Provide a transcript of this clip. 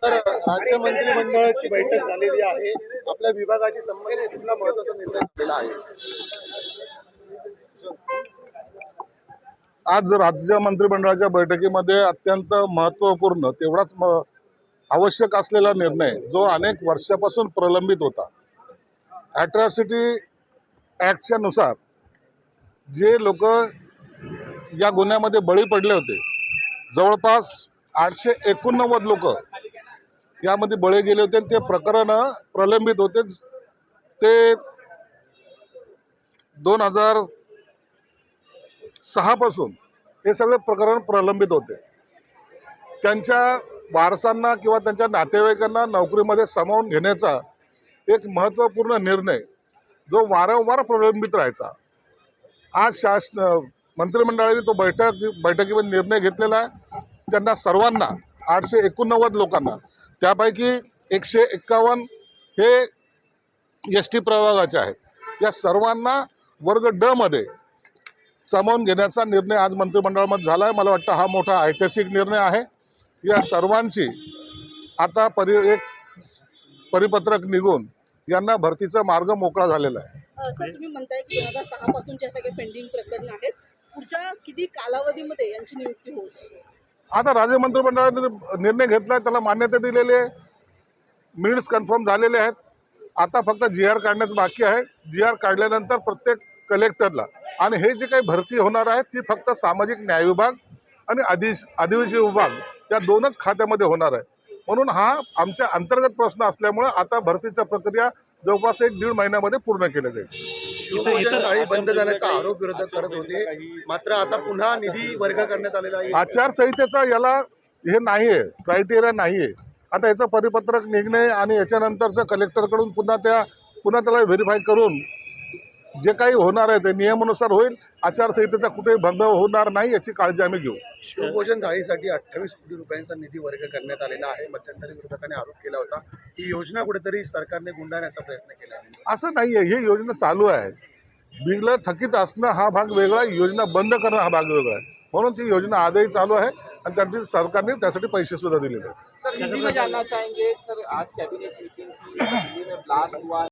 तर राज्य मंत्रिमंडळाची बैठक झालेली आहे. आपल्या विभागाशी संबंधित कुठला महत्त्वाचा निर्णय झालेला आहे? आज राज्य मंत्रिमंडळाच्या बैठकीमध्ये अत्यंत महत्त्वपूर्ण तेवढाच आवश्यक असलेला निर्णय जो अनेक वर्षापासून प्रलंबित होता. ॲट्रॉसिटी ॲक्टच्या नुसार जे लोक या गुन्ह्यामध्ये बळी पडले होते, जवळपास 889 लोक यामध्ये बळी गेले होते. ते प्रकरण प्रलंबित होते. ते 2006 पासून हे सगळे प्रकरण प्रलंबित होते. त्यांच्या वारसांना किंवा त्यांच्या नातेवाईकांना नोकरीमध्ये सामावून घेण्याचा एक महत्त्वपूर्ण निर्णय जो वारंवार प्रलंबित राहायचा, आज मंत्रिमंडळाने तो बैठकीमध्ये निर्णय घेतलेला आहे. त्यांना सर्वांना 889 लोकांना, त्यापैकी 151 हे ST प्रवर्गाचे आहेत, या सर्वांना वर्ग ड मध्ये सामावून घेण्याचा निर्णय आज मंत्रिमंडळामध्ये झाला आहे. मला वाटतं हा मोठा ऐतिहासिक निर्णय आहे. या सर्वांची आता एक परिपत्रक निघून यांना भरतीचा मार्ग मोकळा झालेला आहे. सर, तुम्ही म्हणताय की 2006 पासून जे सगळे पेंडिंग प्रकरण आहेत, पुढच्या किती कालावधीमध्ये यांची नियुक्ती होईल? आता राज्य मंत्रिमंडळाने निर्णय घेतला, त्याला मान्यता दिलेली आहे. मिनिट्स कन्फर्म झालेले आहेत. आता फक्त GR काढण्याचं बाकी आहे. GR काढल्यानंतर प्रत्येक कलेक्टरला, आणि हे जे काही भरती होणार आहे ती फक्त सामाजिक न्याय विभाग आणि आदिवासी विभाग या दोनच खात्यामध्ये होणार आहे. म्हणून हा आमच्या अंतर्गत प्रश्न असल्यामुळे आता भरतीचा प्रक्रिया जवळपास 1-1.5 महिन्यामध्ये पूर्ण केलं जाईल. शिवभोजन थाळी बंद झाल्याचा आरोप विरोधक करत होते, मात्र आता पुन्हा निधी वर्ग करण्यात आलेला आहे. आचारसंहितेचा याला हे नाही आहे, क्रायटेरिया नाही आहे. आता याचं परिपत्रक निघणे आणि याच्यानंतरचं कलेक्टरकडून पुन्हा त्याला व्हेरीफाय करून जे काही होणार आहे ते नियमानुसार होईल. आचारसंहितेचा कुठेही भंग होणार नाही याची काळजी आम्ही घेऊ. शिवभोजन थाळीसाठी 28 कोटी रुपयांचा निधी वर्ग करण्यात आलेला आहे. मध्यंतरी विरोधकांनी आरोप केला होता ही योजना कुठेतरी सरकारने गुंडाळण्याचा प्रयत्न केला आहे. असं नाही आहे, ही योजना चालू आहे. बिल थकीत असणं हा भाग वेगळा, योजना बंद करणं हा भाग वेगळा आहे. म्हणून ती योजना आजही चालू आहे आणि त्यासाठी सरकारने त्यासाठी पैसे सुद्धा दिलेले आहेत. सर, हिंदी में जानना चाहेंगे सर, आज कैबिनेट मीटिंग की दिल्ली में ब्लास्ट हुआ